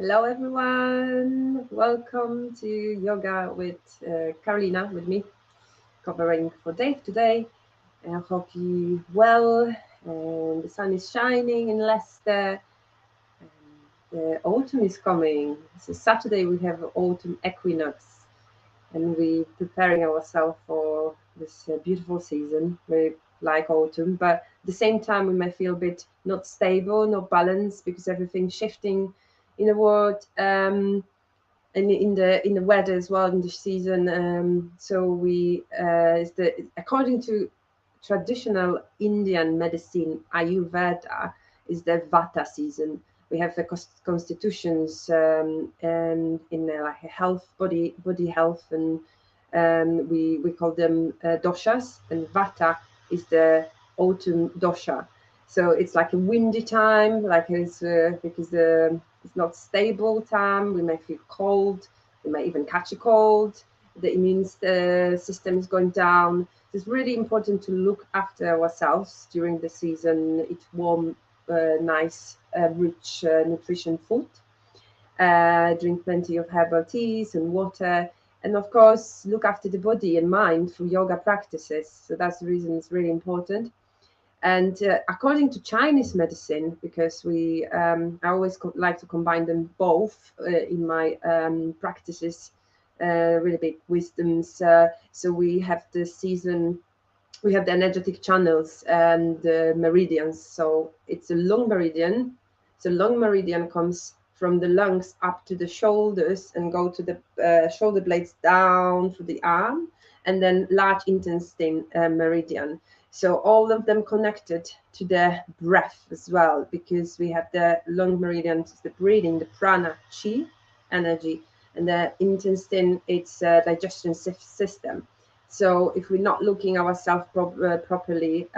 Hello, everyone. Welcome to Yoga with Karolina, with me, covering for Dave today. I hope you well. The sun is shining in Leicester. The autumn is coming. So Saturday we have autumn equinox, and we preparing ourselves for this beautiful season. We like autumn, but at the same time we may feel a bit not stable, not balanced because everything's shifting in the world. And in the weather as well in the season. So we is the according to traditional Indian medicine Ayurveda is the Vata season. We have the constitutions and in like a health body health and we call them doshas, and Vata is the autumn dosha. So it's like a windy time, like it's because it's not stable time. We may feel cold. We may even catch a cold. The immune system is going down. It's really important to look after ourselves during the season. Eat warm, nice, rich nutrition food. Drink plenty of herbal teas and water. And of course, look after the body and mind through yoga practices. So that's the reason it's really important. And according to Chinese medicine, because I always like to combine them both in my practices, really big wisdoms. So we have the season, we have the energetic channels and the meridians. So it's a long meridian. So long meridian comes from the lungs up to the shoulders and go to the shoulder blades down through the arm, and then large intestine meridian. So all of them connected to the breath as well, because we have the long meridian, the breathing, the prana, chi, energy, and the intestine, it's digestion system. So if we're not looking ourselves properly,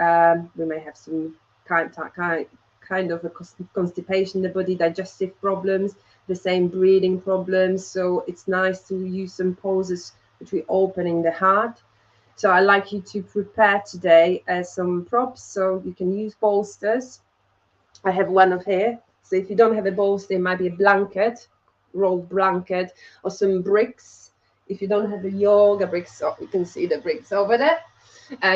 we may have some kind of a constipation in the body, digestive problems, the same breathing problems. So it's nice to use some poses which we opening the heart. So I like you to prepare today some props. So you can use bolsters. I have one of here. So if you don't have a bolster, it might be a blanket, rolled blanket, or some bricks. If you don't have the yoga bricks, oh, you can see the bricks over there.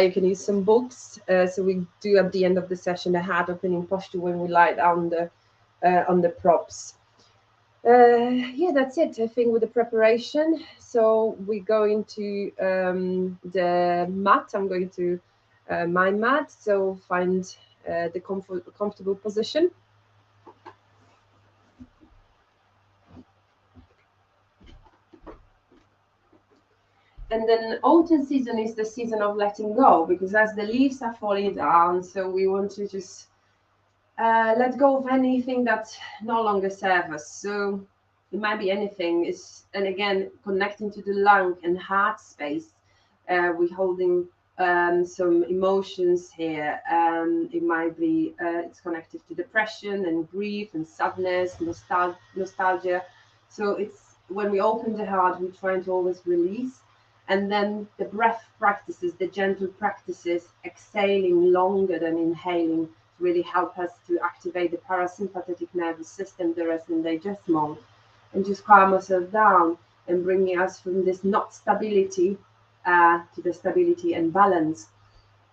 You can use some books. So we do at the end of the session the heart opening posture when we lie down on the props. Yeah, that's it. I think with the preparation. So we go into the mat. I'm going to my mat. So find the comfortable position. And then autumn season is the season of letting go, because as the leaves are falling down, so we want to just let go of anything that no longer serves us. So it might be anything. And again, connecting to the lung and heart space, we're holding some emotions here. It might be it's connected to depression and grief and sadness, nostalgia. So it's when we open the heart, we're trying to always release. And then the breath practices, the gentle practices, exhaling longer than inhaling, really help us to activate the parasympathetic nervous system, the rest and digest mode, and just calm ourselves down and bringing us from this not stability to the stability and balance.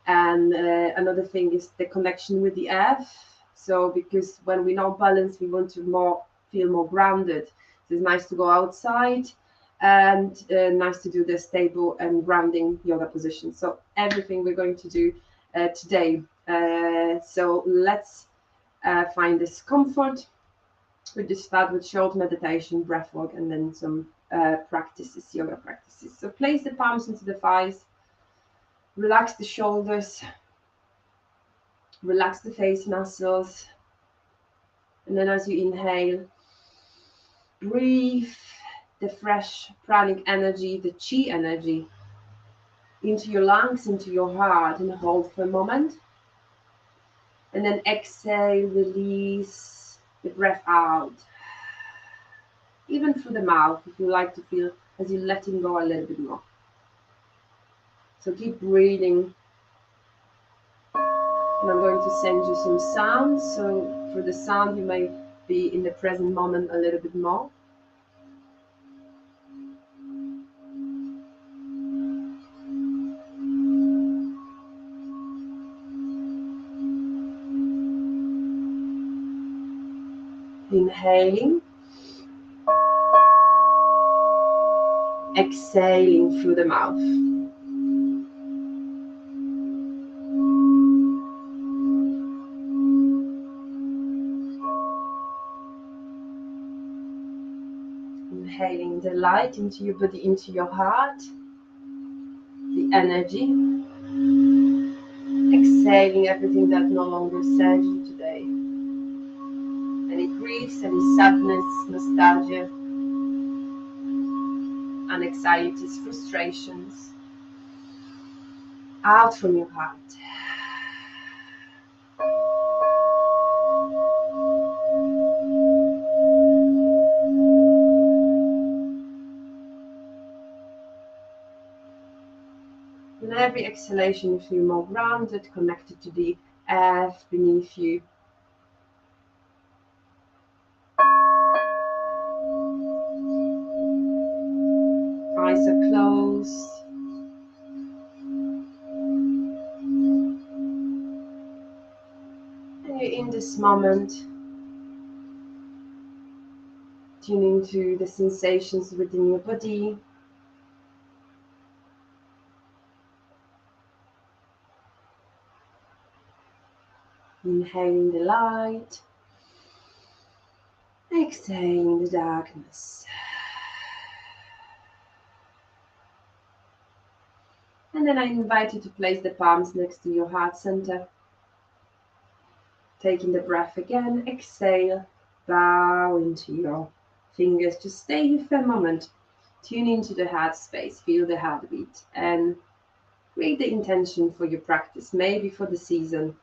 And another thing is the connection with the earth. So because when we're not balanced, we want to feel more grounded. So it's nice to go outside and nice to do the stable and grounding yoga position. So everything we're going to do today. So let's find this comfort. We just start with short meditation, breath work, and then some practices, yoga practices. So place the palms into the thighs, relax the shoulders, relax the face muscles, and then as you inhale, breathe the fresh pranic energy, the chi energy, into your lungs, into your heart, and hold for a moment. And then exhale, release the breath out. Even through the mouth, if you like to feel as you're letting go a little bit more. So keep breathing. And I'm going to send you some sounds. So for the sound, you may be in the present moment a little bit more. Inhaling, exhaling through the mouth. Inhaling the light into your body, into your heart, the energy. Exhaling everything that no longer serves you today. Any griefs, any sadness, nostalgia, anxieties, frustrations, out from your heart. With every exhalation, you feel more grounded, connected to the earth beneath you. Eyes are closed. And you're in this moment, tuning to the sensations within your body. Inhaling the light, exhaling the darkness. And then I invite you to place the palms next to your heart center. Taking the breath again, exhale, bow into your fingers. Just stay here for a moment. Tune into the heart space, feel the heartbeat, and create the intention for your practice, maybe for the season.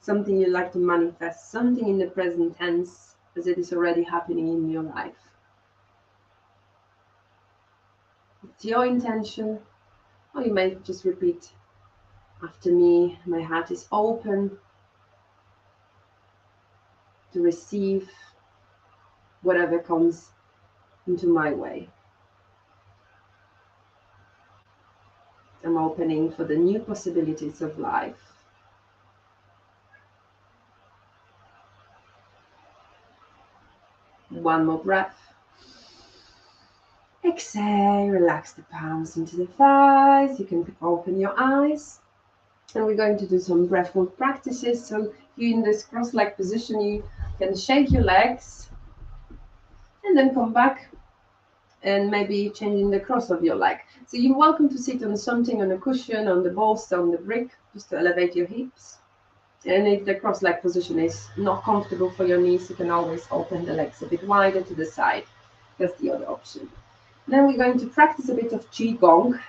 Something you like to manifest, something in the present tense as it is already happening in your life. It's your intention, or you may just repeat after me. My heart is open to receive whatever comes into my way. I'm opening for the new possibilities of life. One more breath. Exhale, relax the palms into the thighs. You can open your eyes. And we're going to do some breathwork practices. So you in this cross-leg position, you can shake your legs and then come back and maybe changing the cross of your leg. So you're welcome to sit on something, on a cushion, on the bolster, on the brick, just to elevate your hips. And if the cross-leg position is not comfortable for your knees, you can always open the legs a bit wider to the side. That's the other option. Then we're going to practice a bit of Qigong.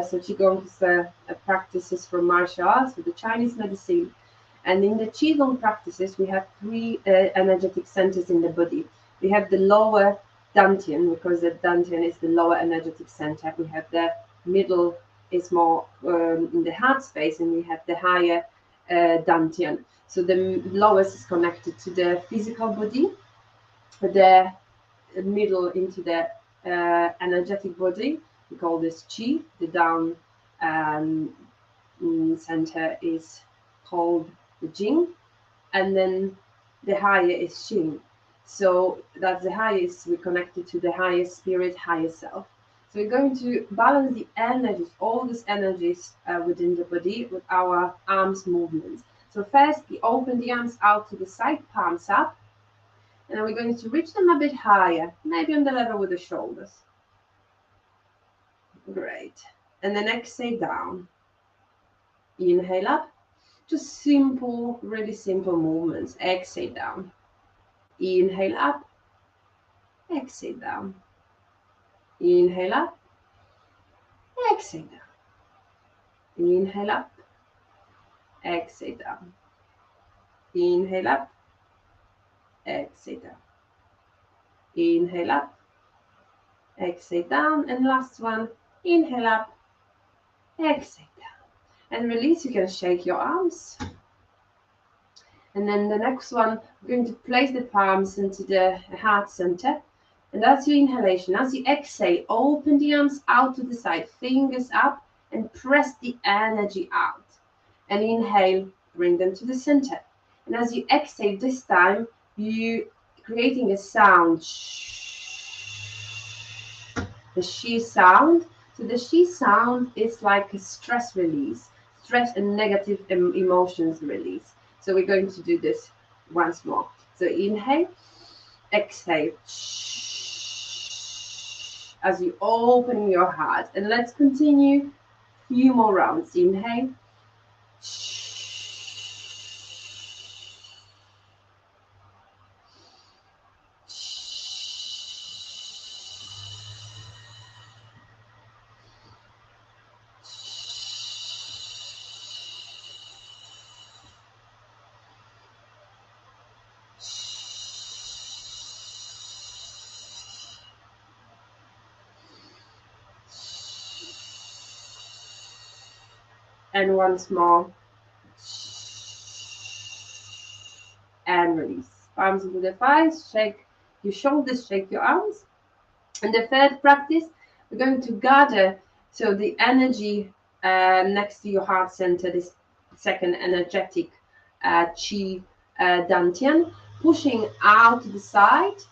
So Qigong is a practices from martial arts with the Chinese medicine. And in the Qigong practices, we have three energetic centers in the body. We have the lower dantian, because the dantian is the lower energetic center. We have the middle is more in the heart space, and we have the higher dantian. So the lowest is connected to the physical body, the middle into the energetic body. We call this Qi. The down center is called the Jing, and then the higher is Xin. So that's the highest. We're connected to the highest spirit, higher self. So we're going to balance the energies, all these energies within the body with our arms movements. So first, we open the arms out to the side, palms up, and then we're going to reach them a bit higher, maybe on the level with the shoulders. Great. And then exhale down. Inhale up. Just simple, really simple movements. Exhale down. Inhale up. Exhale down. Inhale up. Exhale down. Inhale up. Exhale down. Inhale up. Exhale down. Inhale up. Exhale down. And last one. Inhale up. Exhale down. And release. You can shake your arms. And then the next one, we're going to place the palms into the heart center. And that's your inhalation. As you exhale, open the arms out to the side, fingers up, and press the energy out. And inhale, bring them to the center. And as you exhale this time, you creating a sound, the she sound. So the she sound is like a stress release, stress and negative emotions release. So we're going to do this once more. So inhale, exhale, as you open your heart. And let's continue a few more rounds. Inhale, and once more, and release. Palms into the thighs, shake your shoulders, shake your arms. And the third practice, we're going to gather so the energy next to your heart center, this second energetic chi dantian, pushing out to the side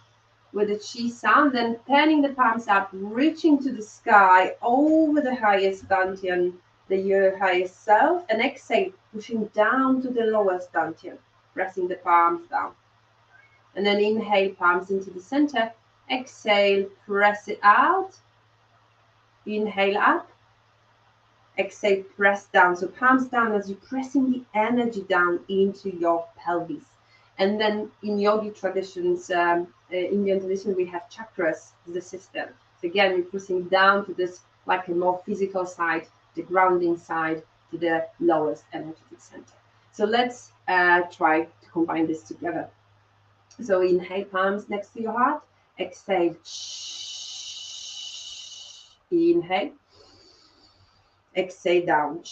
with the chi sound, then turning the palms up, reaching to the sky over the highest dantian, your highest self, and exhale, pushing down to the lowest dantian, pressing the palms down. And then inhale, palms into the center. Exhale, press it out. Inhale up. Exhale, press down. So palms down as you're pressing the energy down into your pelvis. And then in yogi traditions, Indian tradition, we have chakras, the system. So again, we're pressing down to this like a more physical side, the grounding side, to the lowest energetic center. So let's try to combine this together. So inhale, palms next to your heart. Exhale. Inhale. Exhale down.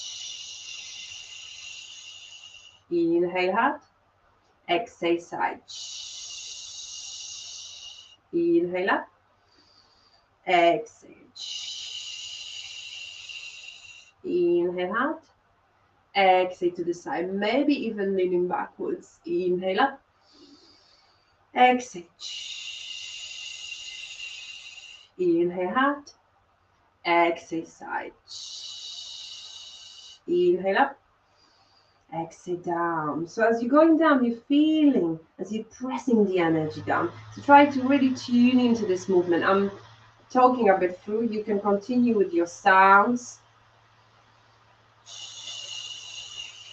Inhale, heart. Exhale, side. Inhale up. Exhale. Inhale, heart. Exhale to the side. Maybe even leaning backwards. Inhale up. Exhale. Inhale, heart. Exhale, side. Inhale up. Exhale down. So as you're going down, you're feeling as you're pressing the energy down. So try to really tune into this movement. I'm talking a bit through. You can continue with your sounds.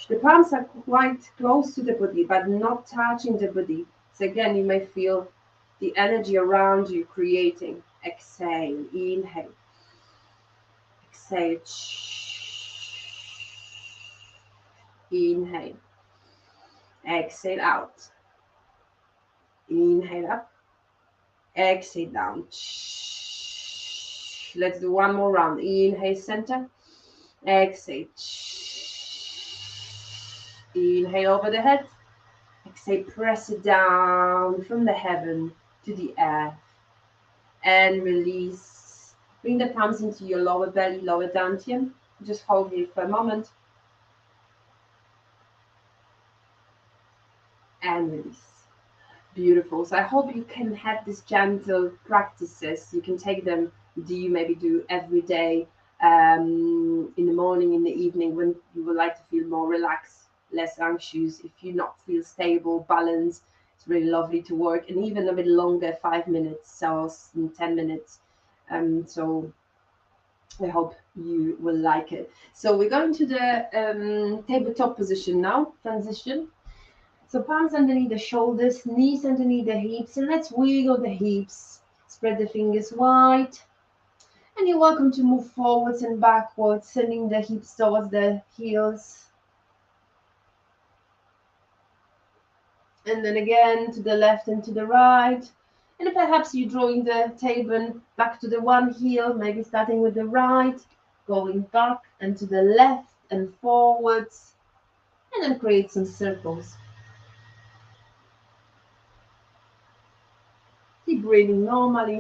The palms are quite close to the body, but not touching the body. So again, you may feel the energy around you creating. Exhale, inhale. Exhale. Inhale. Exhale out. Inhale up. Exhale down. Let's do one more round. Inhale, center. Exhale. Inhale over the head. Exhale, press it down from the heaven to the earth. And release. Bring the palms into your lower belly, lower dantian. Just hold here for a moment. And release. Beautiful. So I hope you can have these gentle practices. You can take them, maybe do every day, in the morning, in the evening, when you would like to feel more relaxed, less anxious. If you not feel stable, balanced, it's really lovely to work. And even a bit longer, 5 minutes or 10 minutes. So I hope you will like it. So we're going to the tabletop position now, transition. So palms underneath the shoulders, knees underneath the hips, and let's wiggle the hips. Spread the fingers wide. And you're welcome to move forwards and backwards, sending the hips towards the heels. And then again to the left and to the right. And perhaps you're drawing the table back to the one heel, maybe starting with the right, going back and to the left and forwards. And then create some circles. Keep breathing normally.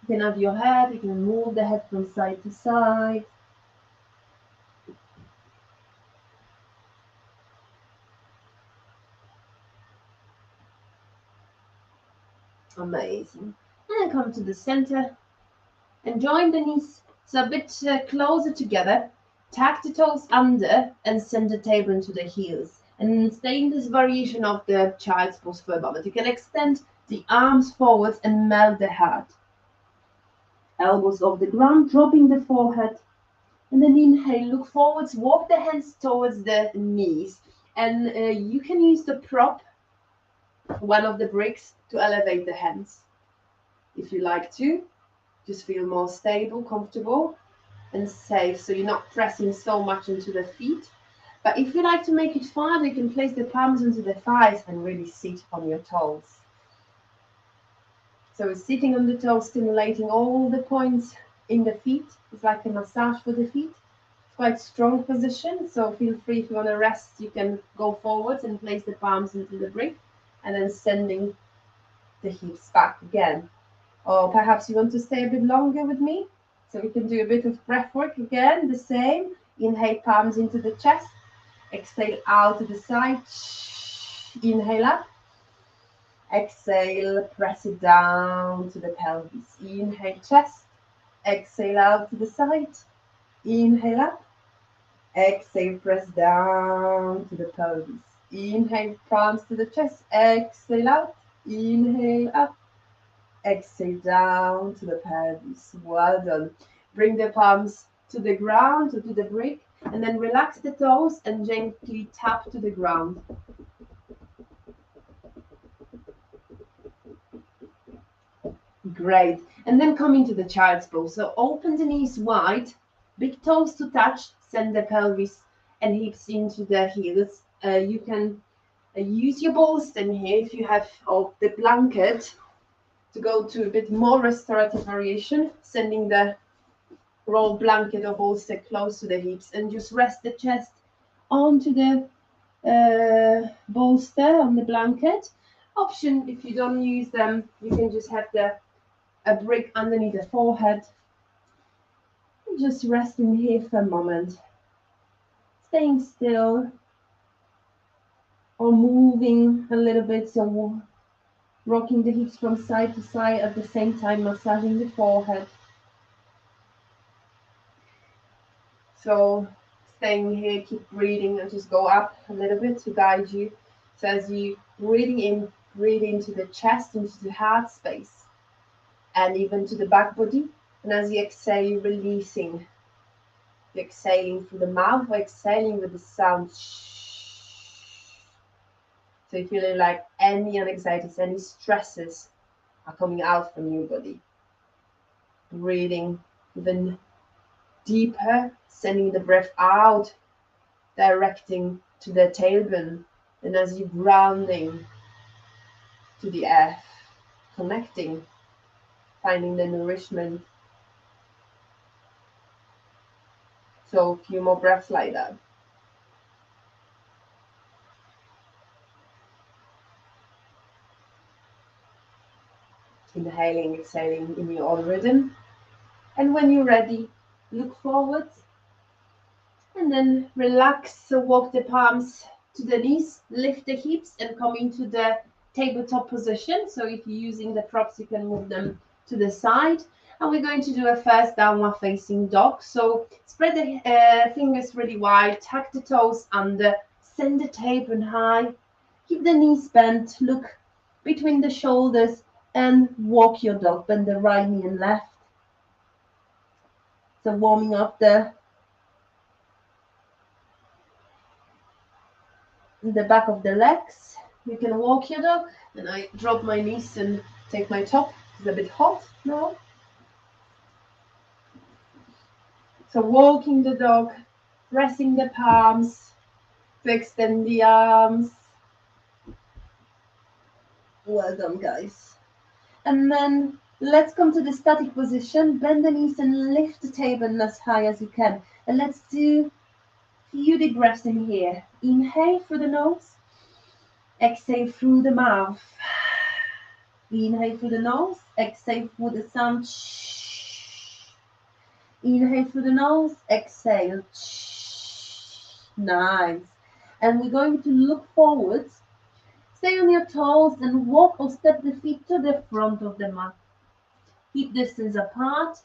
You can have your head, you can move the head from side to side. Amazing. And then come to the center and join the knees so a bit closer together. Tuck the toes under and send the tailbone to the heels. And stay in this variation of the child's pose for a moment. You can extend the arms forwards and melt the head. Elbows off the ground, dropping the forehead. And then inhale, look forwards, walk the hands towards the knees. And you can use the prop, one of the bricks, to elevate the hands. If you like to, just feel more stable, comfortable, and safe. So you're not pressing so much into the feet. But if you like to make it fun, you can place the palms into the thighs and really sit on your toes. So sitting on the toes, stimulating all the points in the feet. It's like a massage for the feet. It's quite strong position. So feel free, if you want to rest, you can go forwards and place the palms into the brick and then sending the hips back again. Or perhaps you want to stay a bit longer with me. So we can do a bit of breath work again, the same. Inhale, palms into the chest. Exhale out to the side. Inhale up. Exhale, press it down to the pelvis. Inhale, chest. Exhale out to the side. Inhale up. Exhale, press down to the pelvis. Inhale, palms to the chest. Exhale out. Inhale up. Exhale down to the pelvis. Well done. Bring the palms to the ground or to the brick, and then relax the toes and gently tap to the ground. Great. And then come into the child's pose. So open the knees wide, big toes to touch, send the pelvis and hips into the heels. You can use your bolster here if you have the blanket to go to a bit more restorative variation, sending the roll blanket or bolster close to the hips, and just rest the chest onto the bolster on the blanket. Option, if you don't use them, you can just have a brick underneath the forehead. Just resting here for a moment, staying still or moving a little bit, so rocking the hips from side to side at the same time, massaging the forehead. So staying here, keep breathing, and just go up a little bit to guide you. So as you breathing in, breathe into the chest, into the heart space, and even to the back body. And as you exhale, you're releasing. You're exhaling through the mouth, or exhaling with the sound. So you feel like any anxieties, any stresses are coming out from your body. Breathing even deeper, sending the breath out, directing to the tailbone. And as you're grounding to the earth, connecting, finding the nourishment. So a few more breaths like that. Inhaling, exhaling in your own rhythm. And when you're ready, look forward and then relax. So walk the palms to the knees, lift the hips and come into the tabletop position. So if you're using the props, you can move them to the side. And we're going to do a first downward facing dog. So spread the fingers really wide, tuck the toes under, send the tailbone high, keep the knees bent, look between the shoulders and walk your dog. Bend the right knee and left. So warming up the back of the legs. You can walk your dog. And I drop my knees and take my top. It's a bit hot now. So walking the dog, pressing the palms to extend the arms. Well done, guys. And then let's come to the static position. Bend the knees and lift the tailbone as high as you can. And let's do a few deep breaths in here. Inhale through the nose, exhale through the mouth. Inhale through the nose, exhale through the sound. Inhale through the nose, exhale. Nice. And we're going to look forwards. Stay on your toes and walk or step the feet to the front of the mat. Hip distance apart.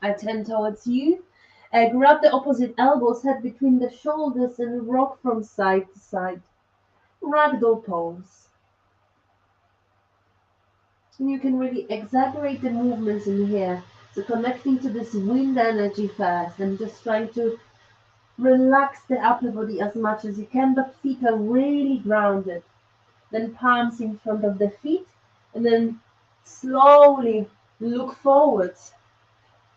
I turn towards you. Grab the opposite elbows, head between the shoulders, and rock from side to side. Ragdoll pose. And you can really exaggerate the movements in here. So connecting to this wind energy first and just trying to relax the upper body as much as you can, but feet are really grounded. Then palms in front of the feet, and then slowly look forwards,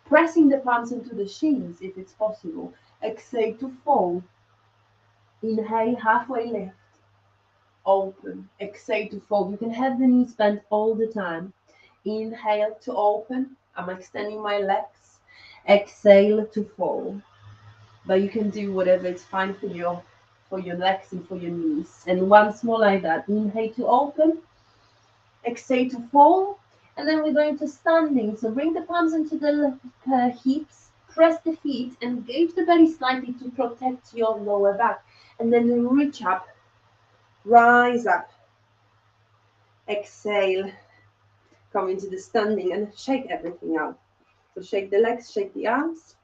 pressing the palms into the shins if it's possible. Exhale to fold. Inhale, halfway lift. Open. Exhale to fold. You can have the knees bent all the time. Inhale to open. I'm extending my legs. Exhale to fold. But you can do whatever is fine for your legs and for your knees. And once more like that. Inhale to open. Exhale to fold. And then we're going to standing. So bring the palms into the hips. Press the feet. Engage the belly slightly to protect your lower back. And then reach up. Rise up. Exhale. Come into the standing and shake everything out. So shake the legs, shake the arms.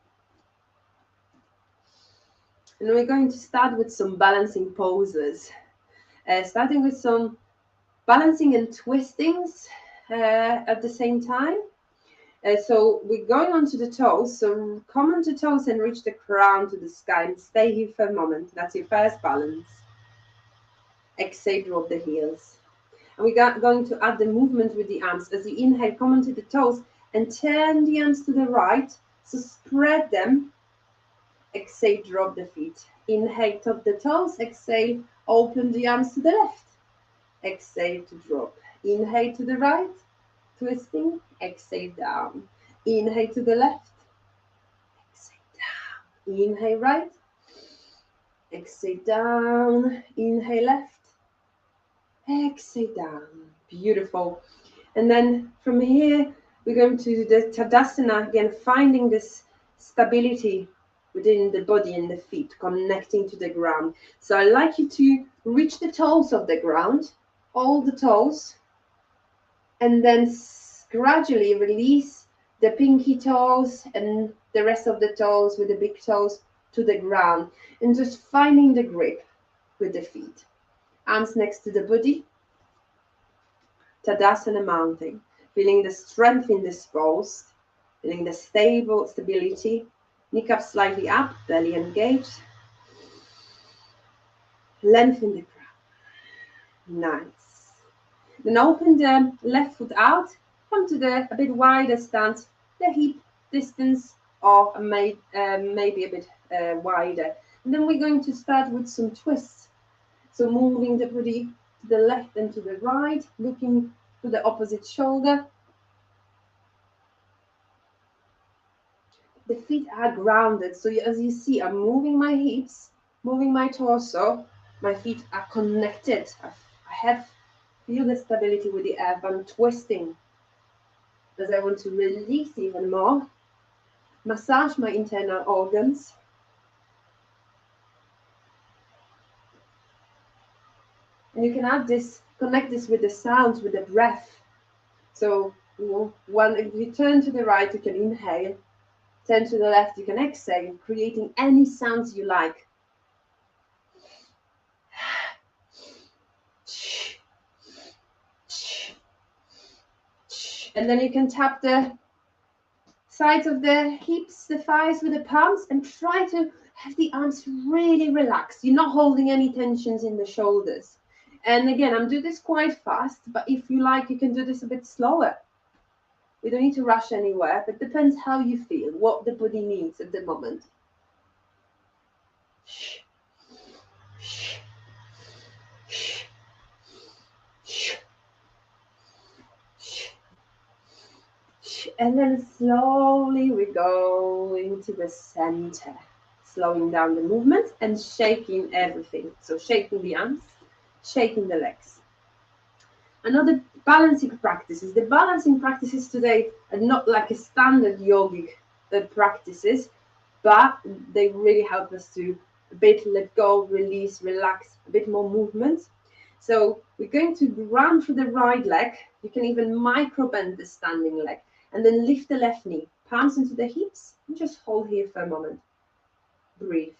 And we're going to start with some balancing poses. Starting with some balancing and twistings at the same time. So we're going onto the toes. So come onto toes and reach the crown to the sky and stay here for a moment. That's your first balance. Exhale, drop the heels. And we're going to add the movement with the arms. As you inhale, come onto the toes and turn the arms to the right. So spread them. Exhale, drop the feet. Inhale, tap the toes. Exhale, open the arms to the left. Exhale to drop. Inhale to the right. Twisting. Exhale down. Inhale to the left. Exhale down. Inhale right. Exhale down. Inhale left. Exhale down. Beautiful. And then from here, we're going to do the Tadasana again, finding this stability within the body and the feet, connecting to the ground. So I'd like you to reach the toes of the ground, all the toes, and then gradually release the pinky toes and the rest of the toes with the big toes to the ground, and just finding the grip with the feet. Arms next to the body. Tadasana mounting. Feeling the strength in this pose. Feeling the stability. Kneecaps slightly up, belly engaged. Lengthen the crown. Nice. Then open the left foot out. Come to a bit wider stance. The hip distance or maybe a bit wider. And then we're going to start with some twists. So moving the body to the left and to the right, looking to the opposite shoulder. The feet are grounded. So as you see, I'm moving my hips, moving my torso. My feet are connected. Feel the stability with the earth. I'm twisting as I want to release even more. Massage my internal organs. And you can add this, connect this with the sounds, with the breath. So, if you turn to the right, you can inhale. Turn to the left, you can exhale, creating any sounds you like. And then you can tap the sides of the hips, the thighs with the palms, and try to have the arms really relaxed. You're not holding any tensions in the shoulders. And again, I'm doing this quite fast, but if you like, you can do this a bit slower. We don't need to rush anywhere, but it depends how you feel, what the body needs at the moment. And then slowly we go into the center. slowing down the movements and shaking everything. So shaking the arms, shaking the legs. Another balancing practices. The balancing practices today are not like a standard yogic practices, but they really help us to a bit let go, release, relax, a bit more movement. So we're going to run through the right leg. You can even micro bend the standing leg and then lift the left knee, palms into the hips, and just hold here for a moment. Breathe.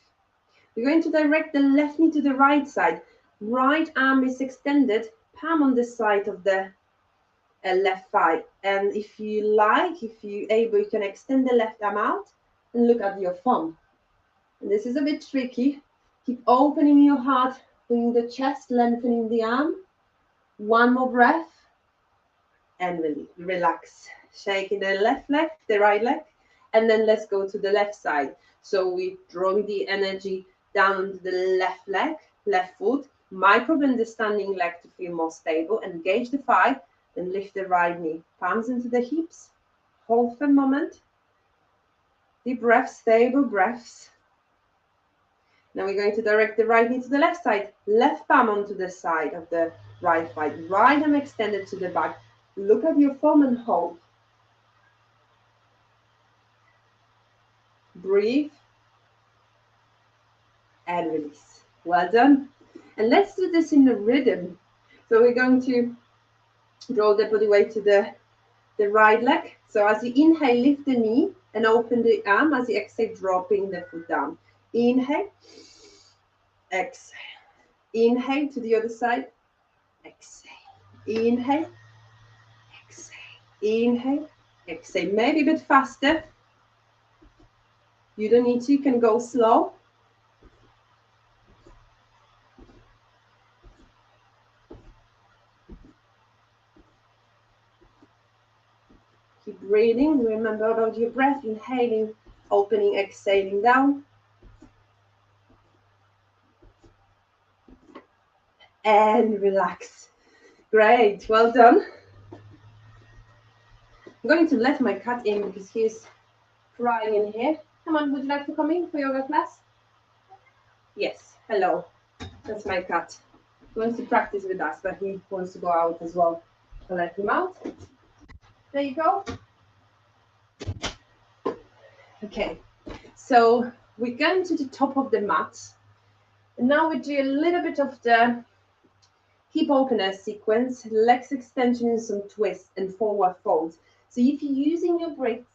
We're going to direct the left knee to the right side. Right arm is extended, palm on the side of the left thigh. And if you like, if you're able, you can extend the left arm out and look at your thumb. And this is a bit tricky. Keep opening your heart, bringing the chest, lengthening the arm. One more breath and relax. Shaking the left leg, the right leg, and then let's go to the left side. So we're drawing the energy down the left leg, left foot, micro bend the standing leg to feel more stable, engage the thigh, then lift the right knee, palms into the hips, hold for a moment, deep breaths, stable breaths. Now we're going to direct the right knee to the left side, left palm onto the side of the right thigh, right arm extended to the back. Look at your thumb and hold. Breathe and release. Well done. And let's do this in a rhythm. So we're going to draw the body weight to the right leg. So as you inhale, lift the knee and open the arm. As you exhale, dropping the foot down. Inhale, exhale. Inhale to the other side, exhale. Inhale, exhale. Inhale, exhale. Maybe a bit faster. You don't need to, you can go slow. Keep breathing. Remember about your breath. Inhaling, opening, exhaling down. And relax. Great. Well done. I'm going to let my cat in because he's crying in here. Come on, would you like to come in for yoga class? Yes. Hello. That's my cat. He wants to practice with us, but he wants to go out as well. So let him out. There you go. Okay, so we're going to the top of the mat. And now we do a little bit of the hip opener sequence, legs extension and some twists and forward folds. So if you're using your bricks,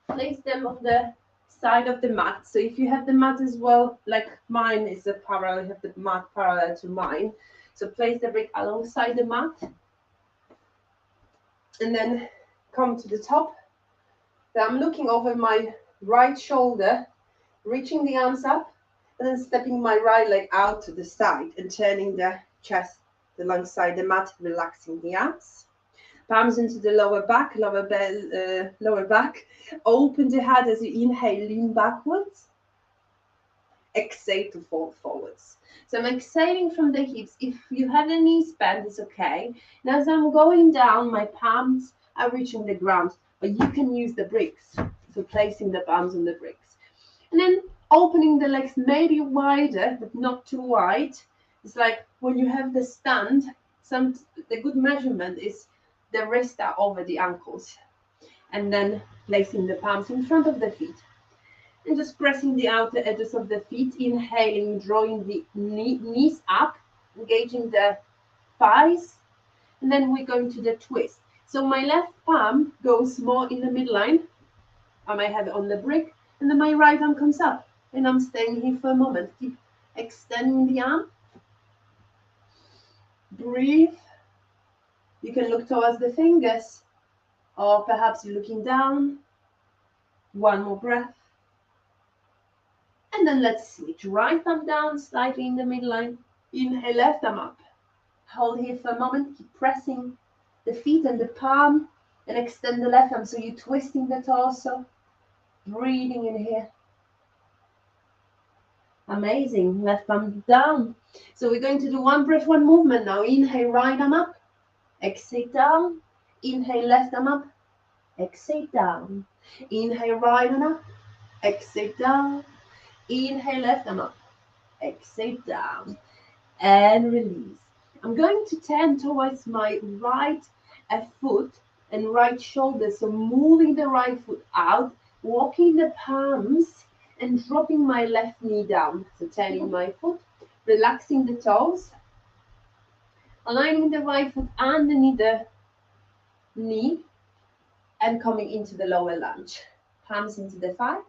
place them on the side of the mat. So if you have the mat as well, like mine is a parallel, you have the mat parallel to mine. So place the brick alongside the mat. And then come to the top. So I'm looking over my right shoulder, reaching the arms up, and then stepping my right leg out to the side and turning the chest alongside the mat, relaxing the arms. Palms into the lower back, lower back. Open the head as you inhale, lean backwards. Exhale to fold forwards. So I'm exhaling from the hips. If you have the knees bent, it's okay. Now as I'm going down, my palms are reaching the ground, but you can use the bricks. So placing the palms on the bricks. And then opening the legs maybe wider, but not too wide. It's like when you have the stand, the good measurement is the wrists are over the ankles. And then placing the palms in front of the feet. And just pressing the outer edges of the feet, inhaling, drawing the knees up, engaging the thighs. And then we're going to the twist. So my left palm goes more in the midline. I might have it on the brick. And then my right arm comes up. And I'm staying here for a moment. Keep extending the arm. Breathe. You can look towards the fingers. Or perhaps you're looking down. One more breath. And then let's switch. Right arm down, slightly in the midline. Inhale, left arm up. Hold here for a moment. Keep pressing the feet and the palm. And extend the left arm. So you're twisting the torso. Breathing in here. Amazing. Left arm down. So we're going to do one breath, one movement now. Inhale, right arm up. Exhale down. Inhale, left arm up. Exhale down. Inhale, right arm up. Exhale down. Inhale, left arm up. Exhale, down. And release. I'm going to turn towards my right foot and right shoulder. So moving the right foot out, walking the palms and dropping my left knee down. So turning my foot, relaxing the toes, aligning the right foot underneath the knee and coming into the lower lunge. Palms into the thigh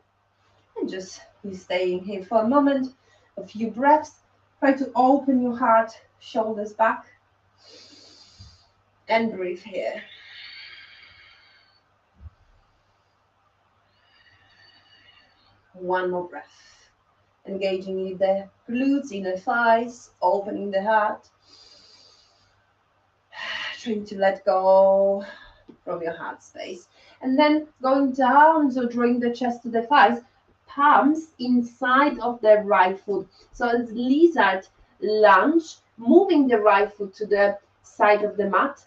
and just you staying here for a moment, a few breaths. Try to open your heart, shoulders back, and breathe here. One more breath. Engaging in the glutes, inner thighs, opening the heart. Trying to let go from your heart space. And then going down, so drawing the chest to the thighs, palms inside of the right foot. So it's lizard lunge, moving the right foot to the side of the mat.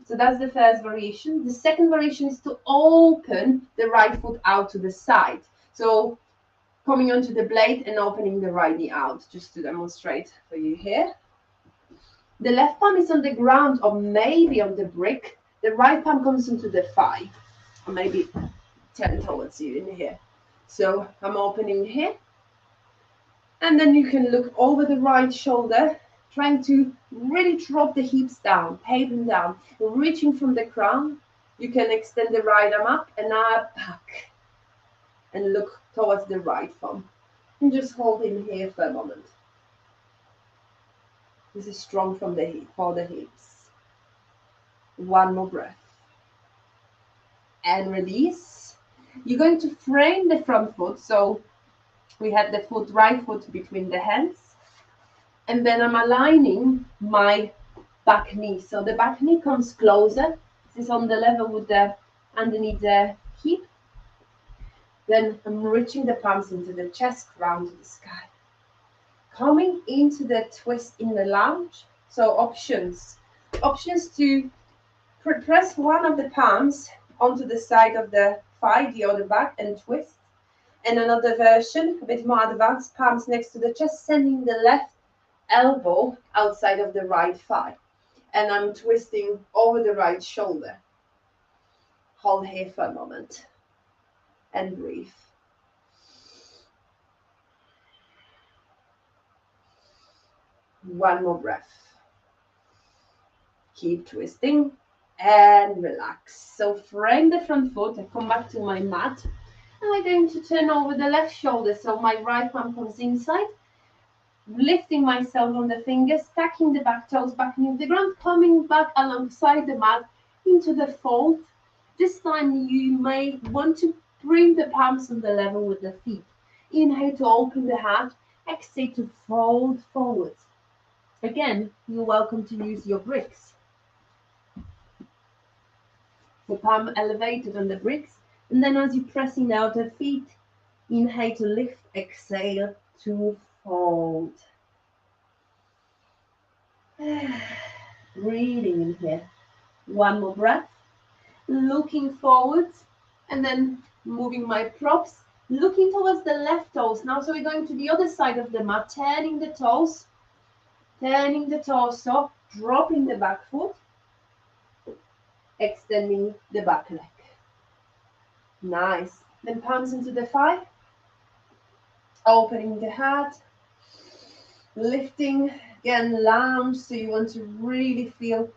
So that's the first variation. The second variation is to open the right foot out to the side. So coming onto the blade and opening the right knee out, just to demonstrate for you here. The left palm is on the ground or maybe on the brick. The right palm comes into the thigh, or maybe turn towards you in here. So I'm opening here. And then you can look over the right shoulder, trying to really drop the hips down, pave them down, reaching from the crown. You can extend the right arm up and up, back, and look towards the right thumb. And just hold in here for a moment. This is strong from the hip, for the hips. One more breath. And release. You're going to frame the front foot. So we had the right foot between the hands. And then I'm aligning my back knee. So the back knee comes closer. This is on the level with the underneath the hip. Then I'm reaching the palms into the chest, round to the sky. Coming into the twist in the lunge. So options to press one of the palms onto the side of the thigh, the other back, and twist. And another version, a bit more advanced, palms next to the chest, sending the left elbow outside of the right thigh. And I'm twisting over the right shoulder. Hold here for a moment and breathe. One more breath. Keep twisting and relax. So frame the front foot. I come back to my mat. And I'm going to turn over the left shoulder. So my right palm comes inside. Lifting myself on the fingers, stacking the back toes back into the ground, coming back alongside the mat into the fold. This time you may want to bring the palms on the level with the feet. Inhale to open the heart. Exhale to fold forward. Again, you're welcome to use your bricks. The palm elevated on the bricks. And then as you're pressing out the feet, inhale to lift, exhale to fold. Breathing in here. One more breath. Looking forward and then moving my props. Looking towards the left toes now. So we're going to the other side of the mat, turning the toes. Turning the torso, dropping the back foot, extending the back leg. Nice. Then palms into the thigh, opening the heart, lifting, again lunge, so you want to really feel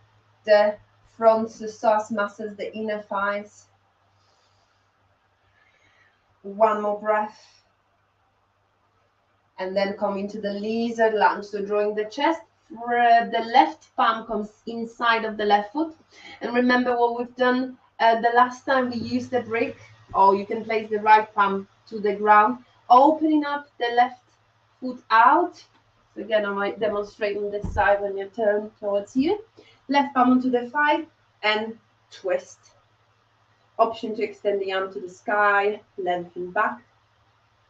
the front psoas muscles, the inner thighs. One more breath. And then come into the lizard lunge. So drawing the chest, the left palm comes inside of the left foot. And remember what we've done the last time we used the brick, or you can place the right palm to the ground, opening up the left foot out. So again, I might demonstrate on this side when you turn towards you. Left palm onto the thigh and twist. Option to extend the arm to the sky, lengthen back.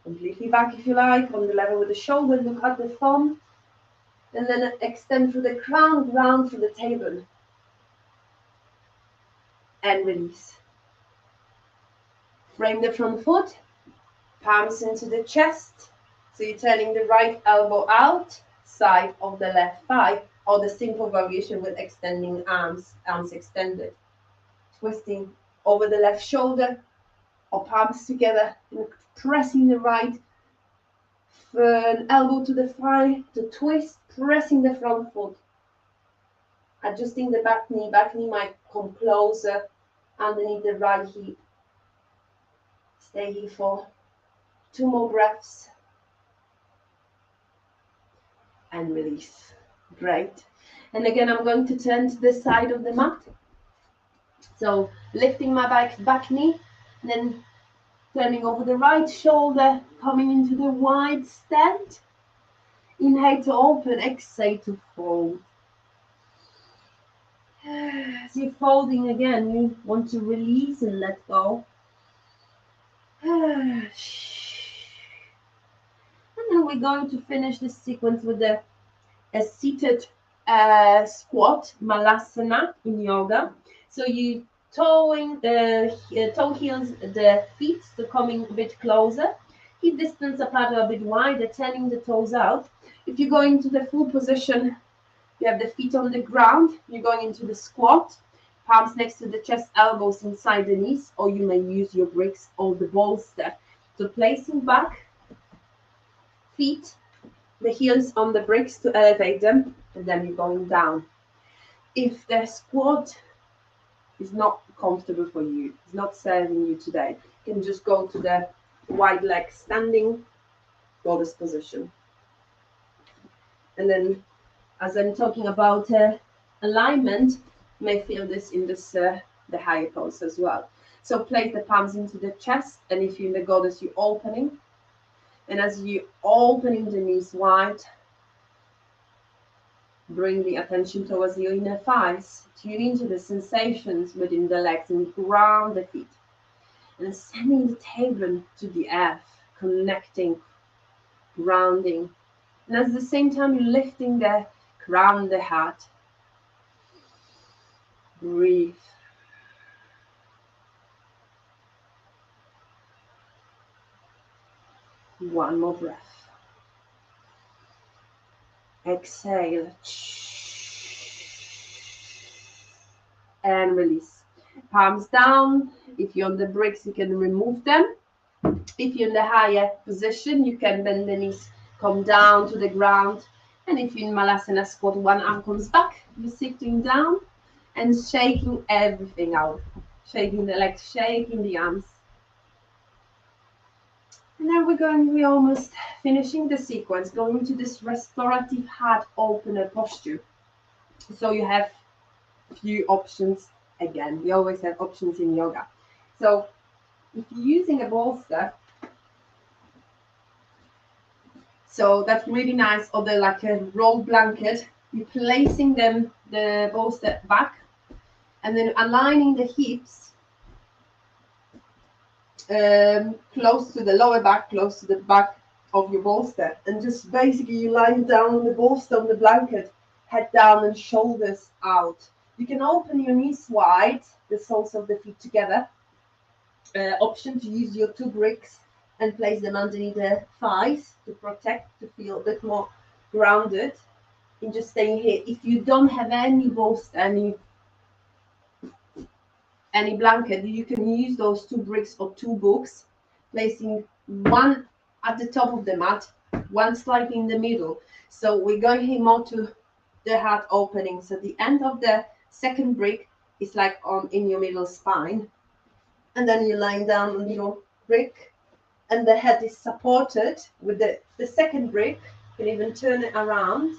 Completely back if you like, on the level with the shoulder, look at the thumb, and then extend through the crown, ground through the table, and release. Frame the front foot, palms into the chest, So you're turning the right elbow out, side of the left thigh, or the simple variation with extending arms, arms extended. Twisting over the left shoulder or palms together, and pressing the right elbow to the thigh to twist, pressing the front foot. Adjusting the back knee might come closer underneath the right hip. Stay here for 2 more breaths. And release. Great. And again, I'm going to turn to the side of the mat. So lifting my back knee, then turning over the right shoulder, coming into the wide stand. Inhale to open, exhale to fold. As you're folding again, you want to release and let go. And then we're going to finish this sequence with a seated squat, malasana in yoga. So you toeing the toe heels, the feet, so coming a bit closer. Hip distance apart or a bit wider, turning the toes out. If you go into the full position, you have the feet on the ground. You're going into the squat, palms next to the chest, elbows inside the knees, or you may use your bricks or the bolster. So placing back, feet, the heels on the bricks to elevate them, and then you're going down. If the squat is not comfortable for you, it's not serving you today, you can just go to the wide leg standing goddess position. And then as I'm talking about alignment, you may feel this in this the higher pose as well. So place the palms into the chest, and if you're in the goddess, you're opening. And as you're opening the knees wide, bring the attention towards your inner thighs. Tune into the sensations within the legs and ground the feet. And sending the tailbone to the earth, connecting, grounding. And at the same time, you're lifting the crown, the heart. Breathe. One more breath. Exhale. And release. Palms down. If you're on the bricks, you can remove them. If you're in the higher position, you can bend the knees, come down to the ground. And if you're in Malasana squat, one arm comes back, you're sitting down and shaking everything out. Shaking the legs, shaking the arms. And then we're almost finishing the sequence, going to this restorative heart opener posture. So you have a few options. Again, we always have options in yoga. So if you're using a bolster, so that's really nice, or the like a roll blanket, you're placing them, the bolster back, and then aligning the hips close to the lower back, close to the back of your bolster, and just basically you lying down on the bolster on the blanket, head down and shoulders out. You can open your knees wide, the soles of the feet together. Option to use your 2 bricks and place them underneath the thighs to protect, to feel a bit more grounded in just staying here. If you don't have any bolster, any blanket, you can use those 2 bricks or 2 books, placing one at the top of the mat, one slightly in the middle. So we're going here more to the heart opening. So the end of the second brick is like in your middle spine, and then you're lying down on your brick, and the head is supported with the second brick. You can even turn it around.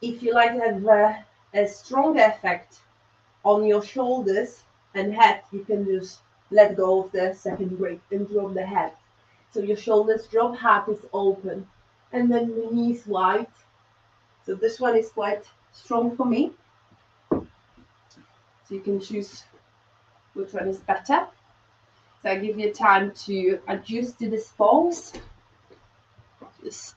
If you like to have a stronger effect on your shoulders and head, you can just let go of the second brick and drop the head. So your shoulders drop, heart is open, and then the knees wide. So this one is quite strong for me. So you can choose which one is better. So I give you time to adjust to this pose. Just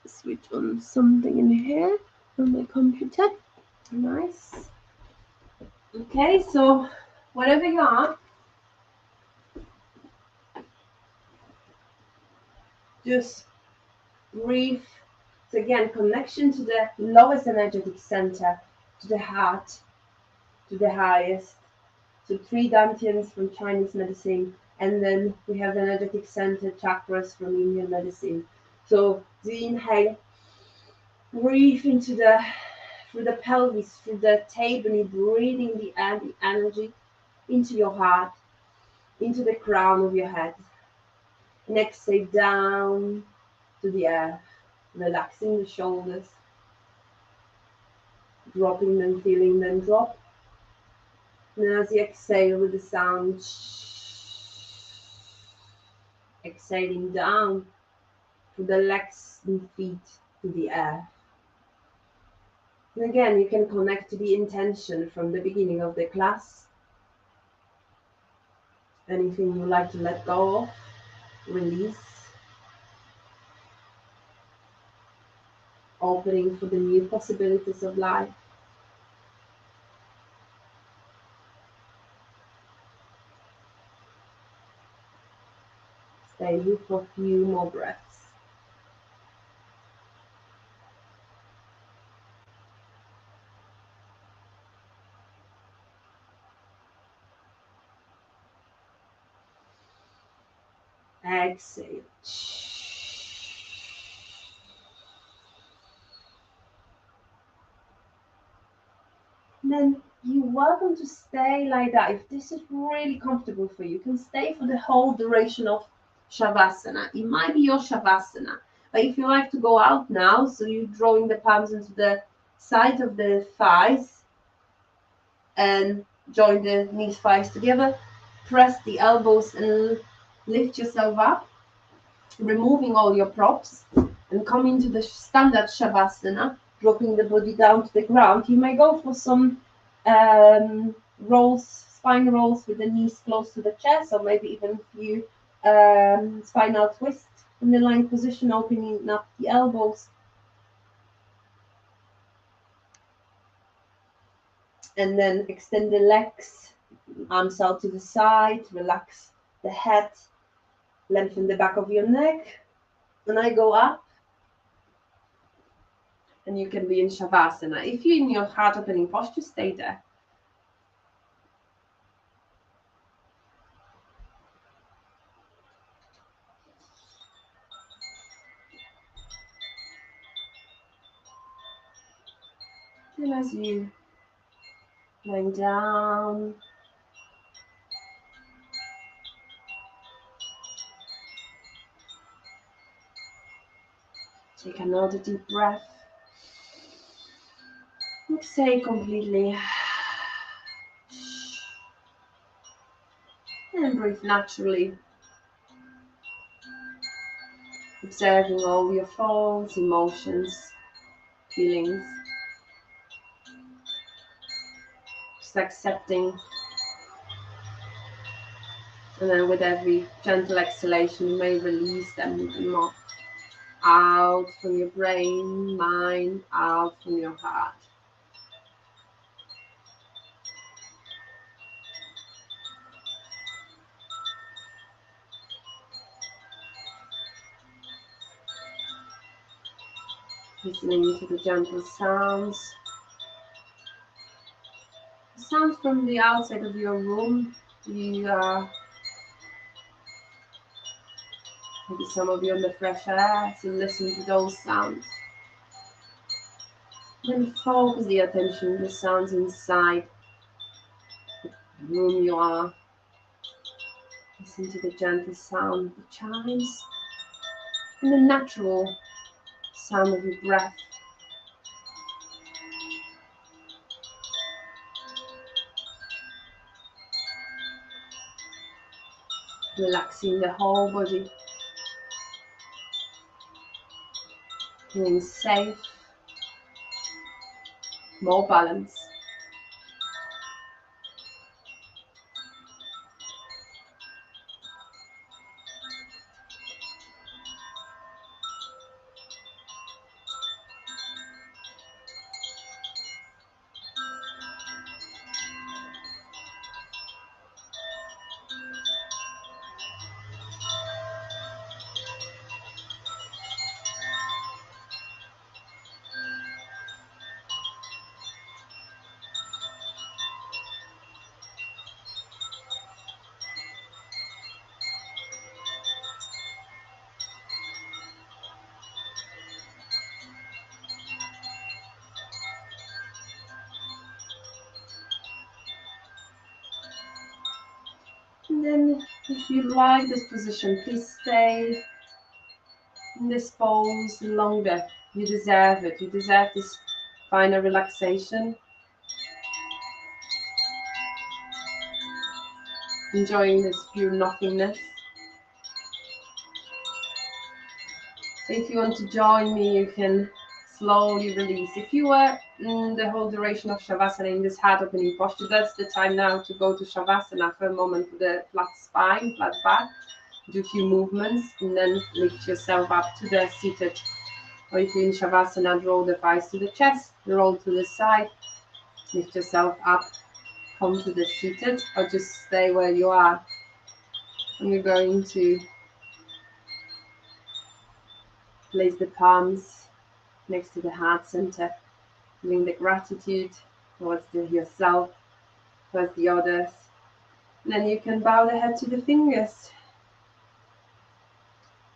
switch on something in here on my computer. Nice. Okay, so wherever you are, just Breathe. So again, connection to the lowest energetic center, to the heart, to the highest. So three dantians from Chinese medicine, and then we have the energetic center chakras from Indian medicine. So the inhale, breathe into the through the pelvis, through the tapetum, breathing the air, the energy into your heart, into the crown of your head. And exhale down to the earth, relaxing the shoulders, dropping them, feeling them drop. And as you exhale with the sound, exhaling down through the legs and feet to the earth. And again, you can connect to the intention from the beginning of the class. Anything you like to let go of, release. Opening for the new possibilities of life. Stay here for a few more breaths. Exhale. And then you're welcome to stay like that. If this is really comfortable for you, you can stay for the whole duration of Shavasana. It might be your Shavasana. But if you like to go out now, so you're drawing the palms into the side of the thighs and join the knees, thighs together, press the elbows and lift yourself up, removing all your props, and come into the standard Shavasana, dropping the body down to the ground. You may go for some rolls, spine rolls with the knees close to the chest, or maybe even a few spinal twists in the lying position, opening up the elbows. And then extend the legs, arms out to the side, relax the head, lengthen the back of your neck. And I go up, and you can be in Shavasana. If you're in your heart opening posture, stay there. And as you lying down, take another deep breath. Exhale completely. And breathe naturally. Observing all your thoughts, emotions, feelings. Just accepting. And then with every gentle exhalation, you may release them even more. Out from your brain, mind, out from your heart. Listening to the gentle sounds. Sounds from the outside of your room. Maybe some of you on the fresh air, so listen to those sounds. Then focus the attention on the sounds inside the room you are. Listen to the gentle sound of the chimes and the natural sound of your breath. Relaxing the whole body. Feeling safe, more balance. then if you like this position, please stay in this pose longer. You deserve it. You deserve this final relaxation. Enjoying this pure nothingness. If you want to join me, you can slowly release. If you were in the whole duration of Shavasana in this heart opening posture, that's the time now to go to Shavasana for a moment with a flat spine, flat back. Do a few movements and then lift yourself up to the seated. Or if you're in Shavasana, draw the thighs to the chest, roll to the side, lift yourself up, come to the seated, or just stay where you are. And we're going to place the palms next to the heart center, feeling the gratitude towards yourself, towards the others. And then you can bow the head to the fingers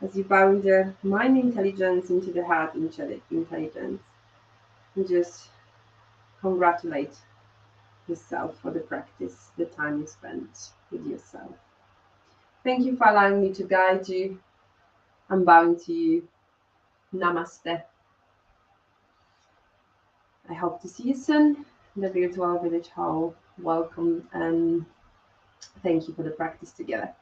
as you bow the mind intelligence into the heart intelligence. And just congratulate yourself for the practice, the time you spent with yourself. Thank you for allowing me to guide you. I'm bowing to you. Namaste. I hope to see you soon in the virtual village hall. Welcome and thank you for the practice together.